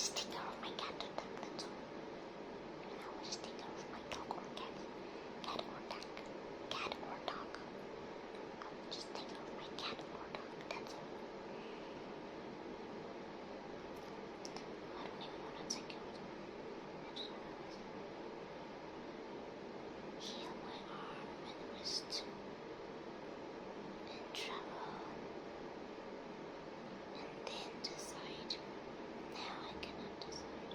just take care of my cat. That's all. And I will just take care of my dog or cat. Cat or dog. Cat or dog. I will just take care of my cat or dog. That's all. I don't even want to take care of them. Heal my arm and wrist. And travel. And then decide. Now I cannot decide.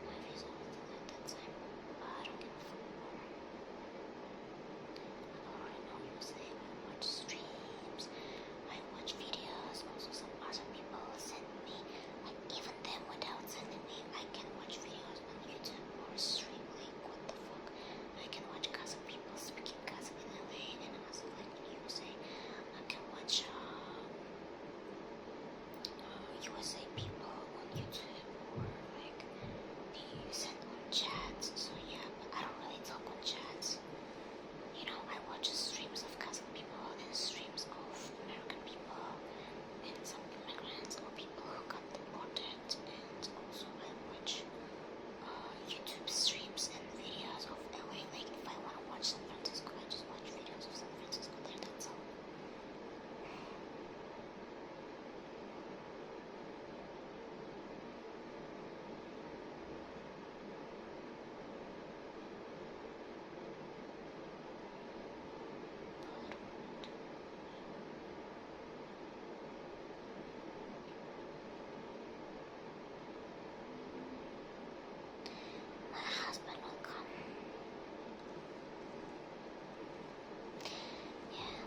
My views always like that time. But I don't give a fuck more. I already know you say I watch streams, I watch videos, also some other people send me, like even them without sending me, I can watch videos on YouTube or stream, like what the fuck. I can watch Kazakh people speaking Kazakh in LA and also like in USA. I can watch USA people on YouTube or like they send on chats. So yeah, but I don't really talk on chats. You know, I watch streams of Kazakh people and streams of American people and some immigrants or people who got deported, and also I watch YouTube streams and videos of LA. Like if I want to watch San Francisco, I just watch videos of San Francisco there, that's all. My husband will come. Yeah.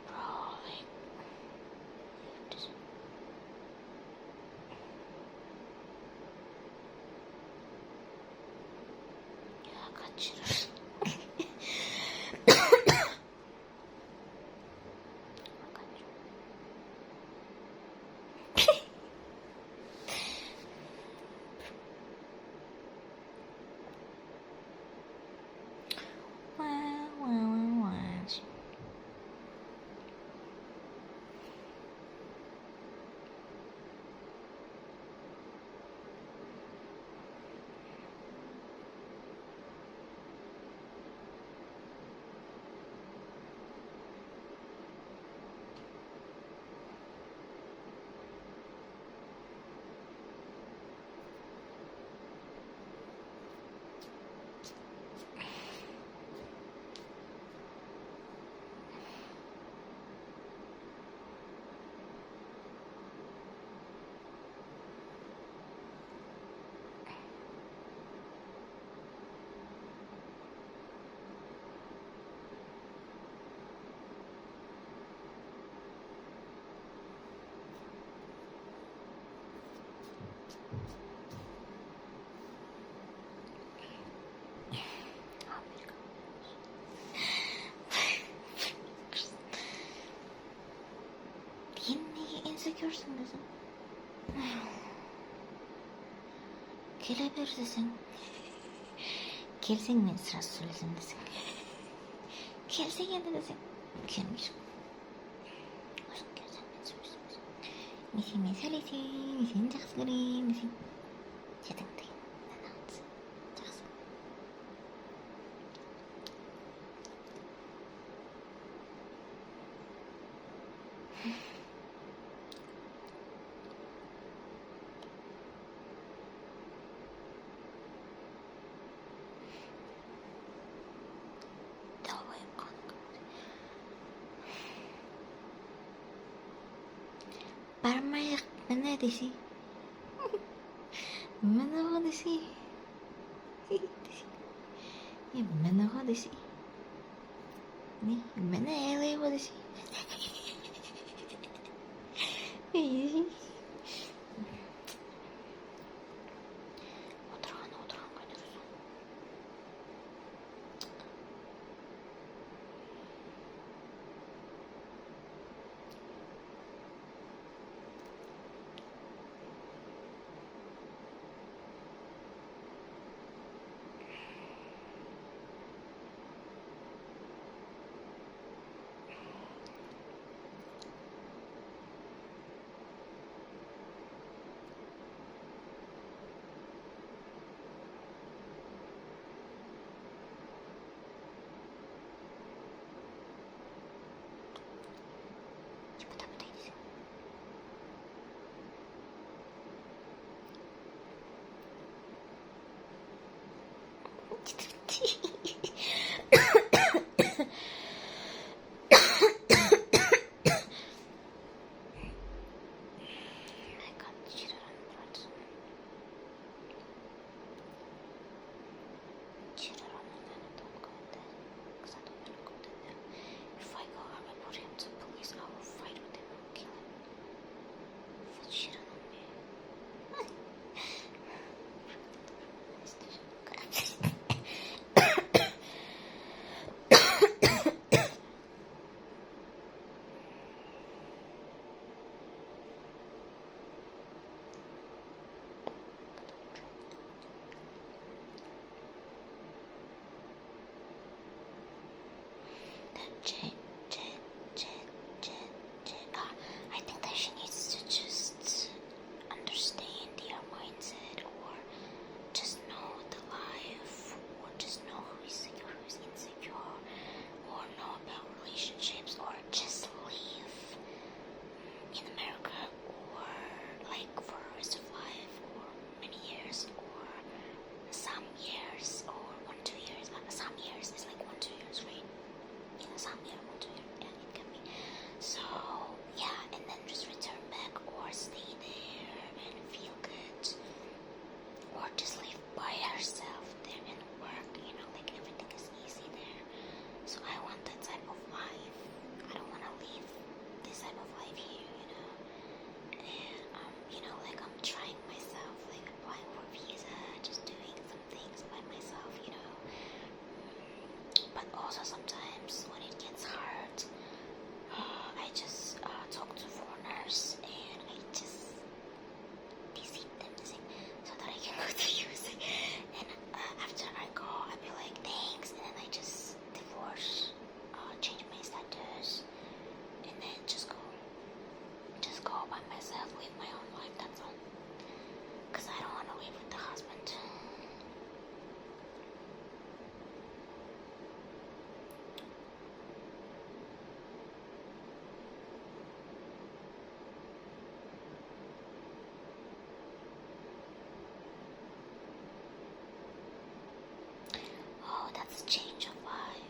Bro, like just yeah, I got you. I got you. Insecure'sın kızım. Gelebilir desin. Gelsin mi sırası söylesin desin. Gelsin yandı desin. Gelmiş. Olsun gelsin ben söylesin. Nesin söylesin. Nesin жақсы көрейін. Nesin. Жетің дейін. Жақсы. Бармайық, міне десе. Міне ғой десе. 예, 맨날 하듯이. 네, 맨날 LA 하듯이. 어떡하나 거들었어 부탁부터 해주세요. 약간 지랄하는 브라질. 지랄하는 나는 don't go in there because I don't want to go there. If I go, I will put him to police. I will fight with him and kill him for cheating on me. Jen, I think that she needs to just understand their mindset, or just know the life, or just know who's insecure, or know about relationships, or just live in America, or like for the rest of life, or many years, or some years, or 1-2 years. Some years is like 1-2 years, right? Yeah, some year, 1-2 years. Yeah, it can be. So yeah, and then just return back, or stay there and feel good, or just live by herself there and work. You know, like everything is easy there. So I want that type of life. I don't want to live this type of life here. And like I'm trying myself, like applying for visa, just doing some things by myself. But also sometimes when it gets hard, I just talk to foreigners and I just deceive them so that I can go to USA. And after I go, I'll be like, thanks, and then I just divorce, change my status, and then just go by myself, live my own life. That's all. Because I don't want to live with the husband. Oh, that's a change of life.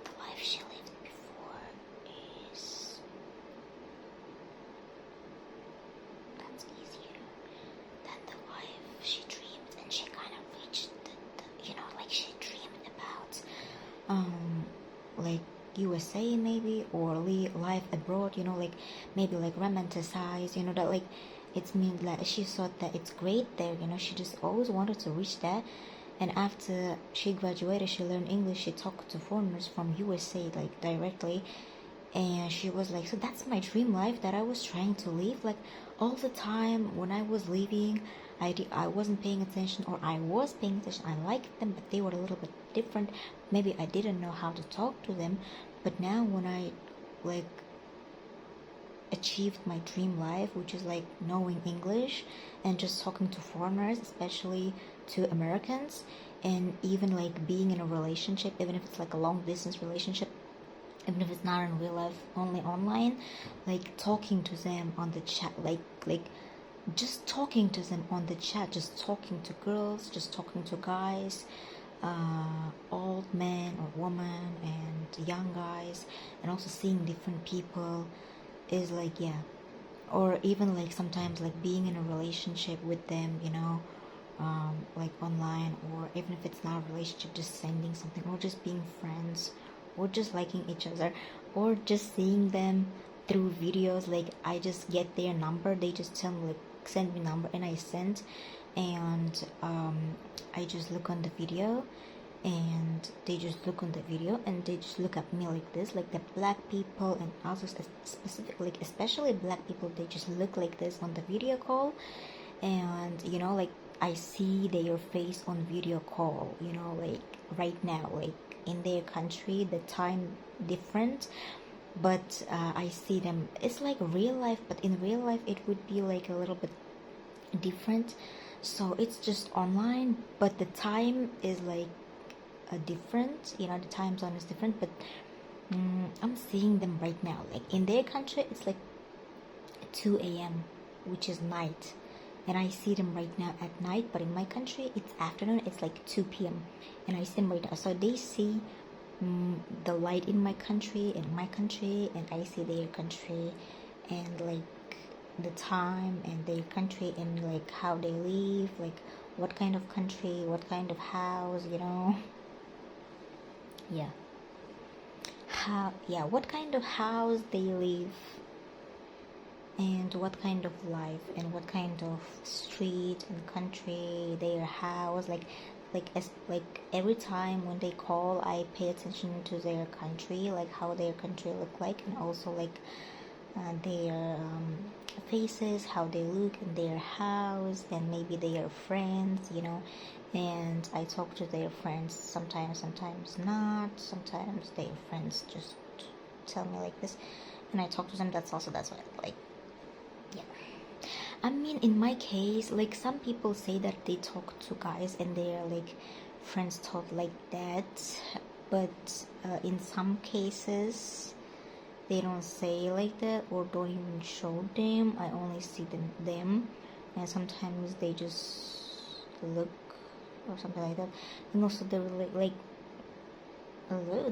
The life she lived before is... that's easier than the life she dreamed, and she kind of reached like she dreamed about. Like USA maybe, or life abroad, like maybe like romanticize, that like it's mean like she thought that it's great there, she just always wanted to reach that. And after she graduated, she learned English, she talked to foreigners from USA like directly, and she was like, so that's my dream life that I was trying to live. Like all the time when I was leaving, I wasn't paying attention, or I was paying attention. I liked them, but they were a little bit different. Maybe I didn't know how to talk to them. But now when I like achieved my dream life, which is like knowing English and just talking to foreigners, especially to Americans, and even like being in a relationship, even if it's like a long distance relationship, even if it's not in real life, only online, like talking to them on the chat, like just talking to them on the chat, just talking to girls, just talking to guys, old men or women and young guys, and also seeing different people is like, yeah. Or even like sometimes like being in a relationship with them, like online, or even if it's not a relationship, just sending something, or just being friends, or just liking each other, or just seeing them through videos. Like I just get their number, they just tell me like send me number, and I send, and I just look on the video, and they just look on the video, and they just look at me like this. Like the black people, and also specific, like especially black people, they just look like this on the video call. And you know, like I see their face on video call, you know, like right now, like in their country the time different, but I see them. It's like real life, but in real life it would be like a little bit different. So it's just online, but the time is like a different, you know, the time zone is different. But I'm seeing them right now. Like in their country it's like 2 a.m, which is night, and I see them right now at night. But in my country it's afternoon, it's like 2 p.m, and I see them right now. So they see the light in my country and my country, and I see their country, and like the time and their country, and like how they live, like what kind of country, what kind of house, you know. Yeah, what kind of house they live, and what kind of life, and what kind of street and country their house, like every time when they call I pay attention to their country, like how their country look like, and also like their faces, how they look in their house, and maybe their friends, you know. And I talk to their friends sometimes not, sometimes their friends just tell me like this, and I talk to them. That's what I like. Yeah, I mean, in my case, like some people say that they talk to guys and their like friends talk like that, but in some cases they don't say like that, or don't even show them. I only see them, and sometimes they just look or something like that. And also they like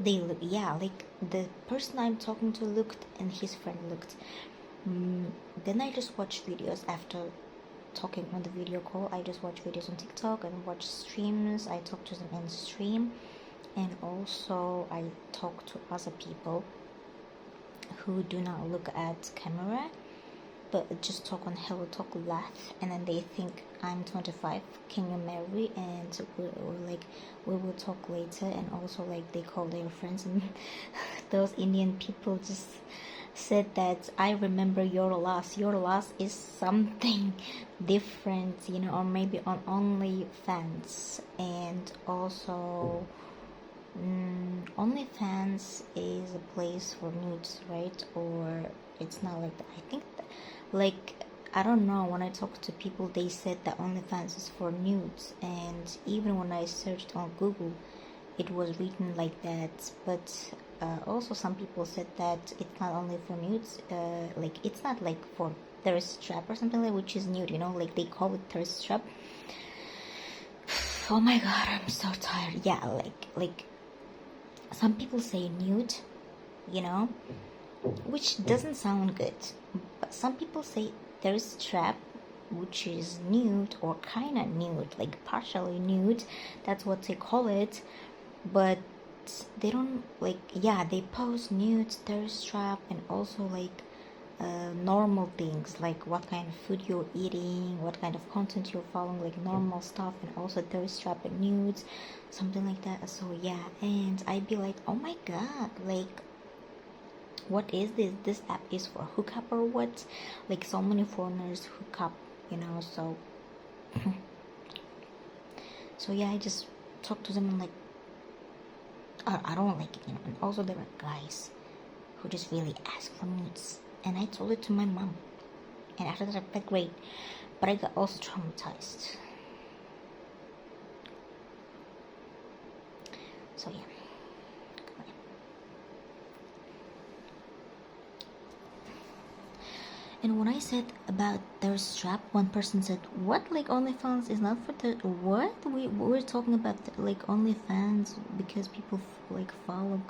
they look, yeah, like the person I'm talking to looked, and his friend looked. Then I just watch videos after talking on the video call. I just watch videos on TikTok and watch streams. I talk to them in stream, and also I talk to other people who do not look at camera, but just talk on Hello Talk, laugh, and then they think I'm 25, can you marry, and we will talk later. And also like they call their friends, and those Indian people just said that I remember your loss is something different, you know, or maybe on OnlyFans. And also OnlyFans is a place for nudes, right? Or it's not like that. I think that, like, I don't know, when I talk to people they said that OnlyFans is for nudes, and even when I searched on Google it was written like that. But also some people said that it's not only for nudes, like it's not like for thirst trap or something like, which is nude, you know, like they call it thirst trap. Oh my god, I'm so tired. Yeah, like some people say nude, you know, which doesn't sound good. But some people say thirst trap, which is nude, or kinda nude, like partially nude. That's what they call it. But they don't, like, yeah, they post nudes, thirst trap, and also like normal things, like what kind of food you're eating, what kind of content you're following, like normal stuff, and also thirst trap and nudes, something like that. So yeah, and I'd be like, oh my god, like what is this app is for hookup or what? Like so many foreigners hook up, you know. So so yeah, I just talk to them and like I don't like it, you know. And also there are guys who just really ask for nudes, and I told it to my mom, and after that I felt great, but I got also traumatized. So yeah. And when I said about thirst trap, one person said, "What? Like OnlyFans is not for the what? We're talking about like OnlyFans because people like follow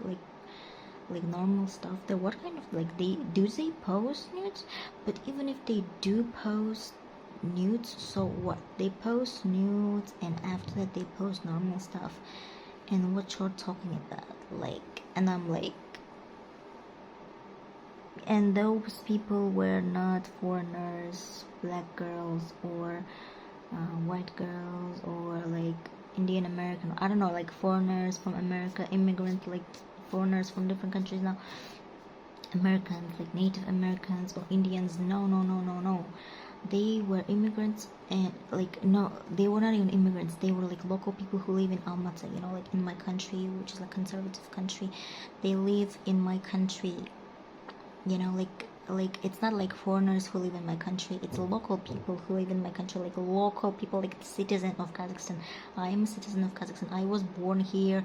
like normal stuff. There, what kind of like they post nudes? But even if they do post nudes. So what, they post nudes and after that they post normal stuff, and what you're talking about, like, and I'm like, and those people were not foreigners, black girls or white girls or like Indian American, I don't know, like foreigners from America, immigrant, like foreigners from different countries now, Americans, like Native Americans or Indians. No, no, no, no, no. They were immigrants, and like, no, they were not even immigrants. They were like local people who live in Almaty, you know, like in my country, which is a conservative country. They live in my country, you know, like it's not like foreigners who live in my country, it's local people who live in my country, like local people, like citizen of Kazakhstan. I am a citizen of Kazakhstan. I was born here,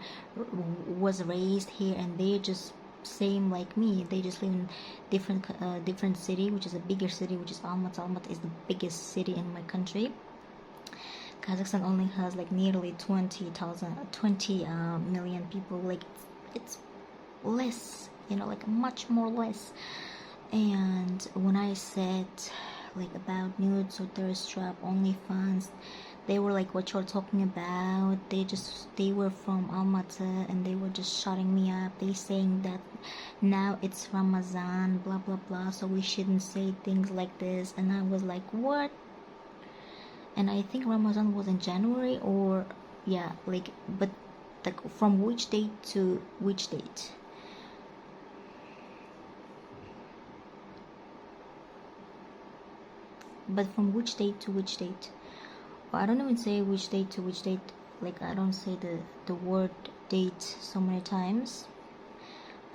was raised here, and they just same like me. They just live in different city, which is a bigger city, which is Almaty. Almaty is the biggest city in my country. Kazakhstan only has like nearly 20 million people. Like it's less, you know, like much more less. And when I said like about nudes or thirst trap, OnlyFans, they were like, what you're talking about? They were from Almaty and they were just shutting me up. They saying that now it's Ramadan, blah blah blah, so we shouldn't say things like this. And I was like, what? And I think Ramadan was in January, or yeah, like, but like from which date to which date? But from which date to which date? Well, I don't even say which date to which date. Like, I don't say the word date so many times.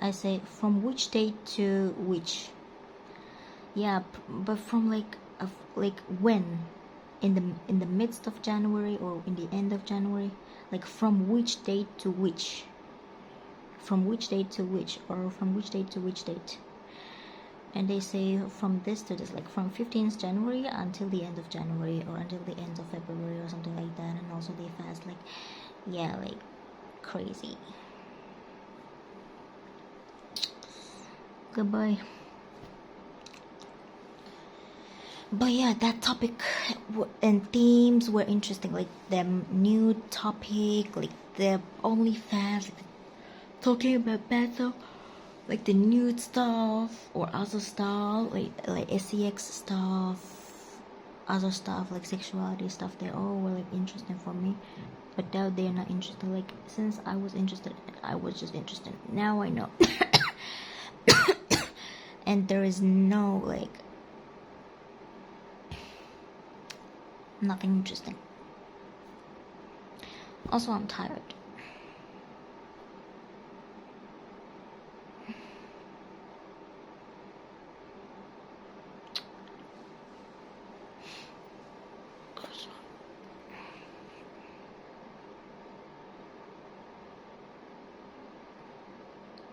I say from which date to which. Yeah, but from like when, in the midst of January or in the end of January? Like from which date to which? From which date to which, or from which date to which date? And they say from this to this, like from 15th January until the end of January, or until the end of February or something like that. And also they fast, like, yeah, like crazy. Goodbye. But yeah, that topic and themes were interesting, like the new topic, like the OnlyFans, like talking about bad stuff, like the nude stuff or other stuff, like sex stuff, other stuff like sexuality stuff. They all were like interesting for me, but now they're not interested. Like, since I was interested, I was just interested. Now I know. And there is no, like, nothing interesting. Also, I'm tired.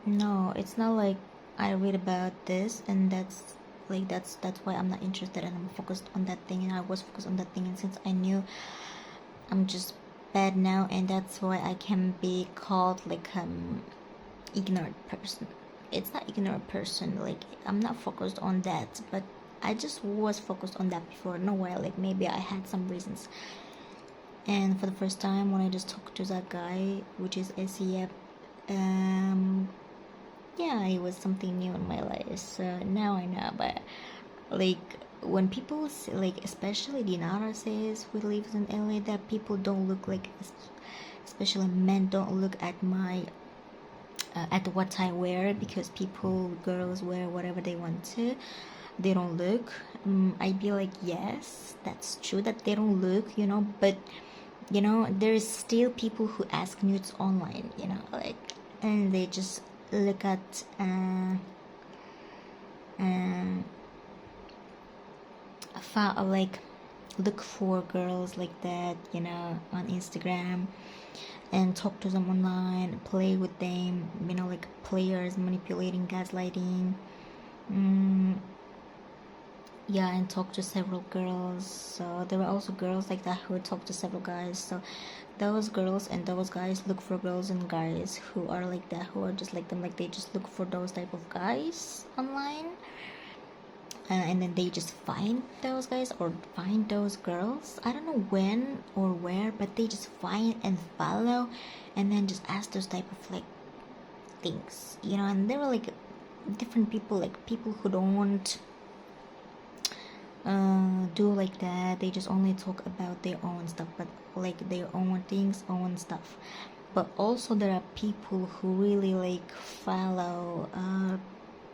No, it's not like I read about this and that's why I'm not interested, and I'm focused on that thing, and I was focused on that thing, and since I knew I'm just bad now, and that's why I can be called like ignorant person. It's not ignorant person, like I'm not focused on that, but I just was focused on that before. No way, like maybe I had some reasons. And for the first time when I just talked to that guy, which is SEF, yeah, it was something new in my life. So now I know. But like when people say, like especially Dinara says who lives in LA, that people don't look like, especially men don't look at my at what I wear, because girls wear whatever they want to. They don't look. I'd be like, yes, that's true that they don't look, you know, but you know, there's still people who ask nudes online, you know, like, and they just look at like look for girls like that, you know, on Instagram, and talk to them online, play with them, you know, like players, manipulating, gaslighting, yeah, and talk to several girls. So there were also girls like that who would talk to several guys. So those girls and those guys look for girls and guys who are like that, who are just like them, like they just look for those type of guys online. and then they just find those guys or find those girls. I don't know when or where, but they just find and follow, and then just ask those type of like things, you know. And there were like different people, like people who don't do like that. They just only talk about their own stuff, but like their own things, own stuff. But also there are people who really like follow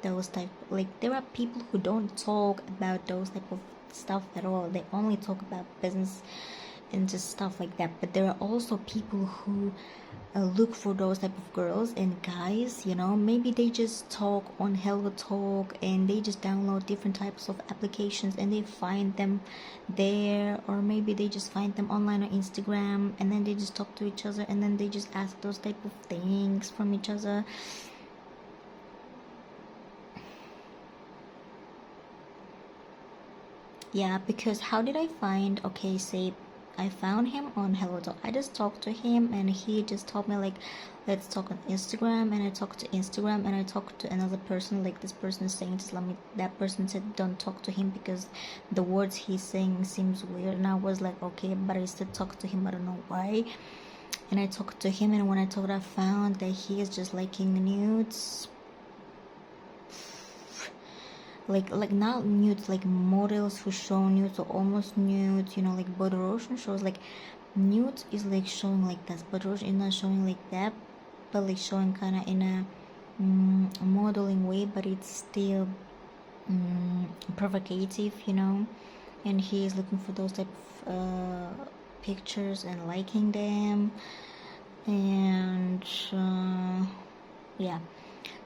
those type, like there are people who don't talk about those type of stuff at all. They only talk about business and just stuff like that. But there are also people who look for those type of girls and guys, you know. Maybe they just talk on Hello Talk, and they just download different types of applications and they find them there, or maybe they just find them online on Instagram, and then they just talk to each other, and then they just ask those type of things from each other. Yeah, because how did I find, okay, say I found him on Hello Talk. I just talked to him and he just told me like, let's talk on Instagram, and I talked to Instagram, and I talked to another person, like this person is saying just let me, that person said don't talk to him because the words he's saying seems weird, and I was like okay, but I still talked to him, I don't know why. And I talked to him, and when I talked I found that he is just liking nudes, like not nudes, like models who show nudes or almost nudes, you know, like Body Roshan shows like nudes is like showing like that, but Roshan is not showing like that, but like showing kind of in a modeling way, but it's still provocative, you know. And he is looking for those type of pictures and liking them, and yeah,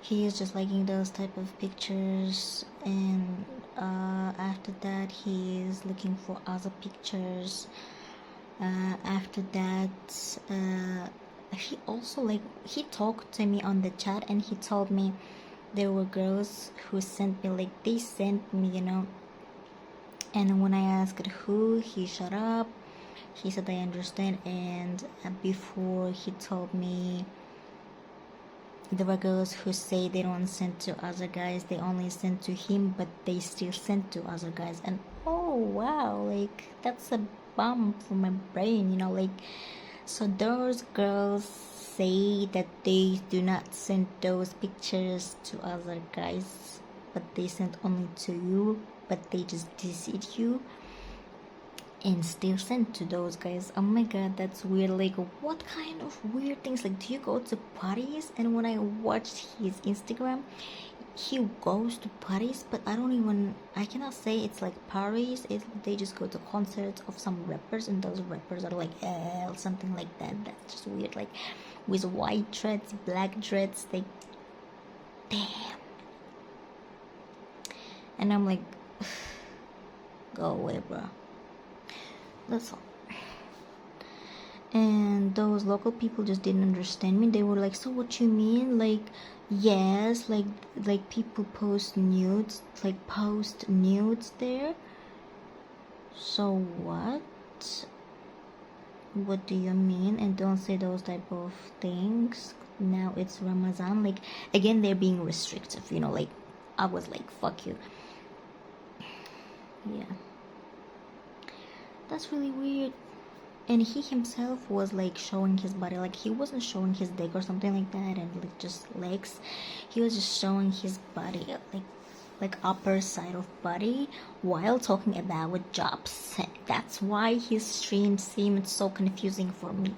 he is just liking those type of pictures, and after that he is looking for other pictures. After that he also like, he talked to me on the chat, and he told me there were girls who sent me, like they sent me, you know. And when I asked who, he shut up. He said I understand, and before he told me there were girls who say they don't send to other guys, they only send to him, but they still send to other guys. And oh wow, like that's a bomb for my brain, you know. Like, so those girls say that they do not send those pictures to other guys, but they send only to you, but they just deceive you and still send to those guys. Oh my god, that's weird. Like, what kind of weird things? Like, do you go to parties? And when I watched his Instagram, he goes to parties, but I cannot say it's like parties. It's, they just go to concerts of some rappers, and those rappers are like something like that. That's just weird. Like, with white dreads, black dreads, like, damn. And I'm like, go away, bro. That's all. And those local people just didn't understand me. They were like, so what you mean? Like, yes, like people post nudes, like post nudes there. So what do you mean? And don't say those type of things. Now it's Ramadan. Like, again, they're being restrictive, you know. Like, I was like, fuck you. Yeah, that's really weird. And he himself was like showing his body, like he wasn't showing his dick or something like that, and like just legs. He was just showing his body, like upper side of body, while talking about jobs. That's why his stream seemed so confusing for me.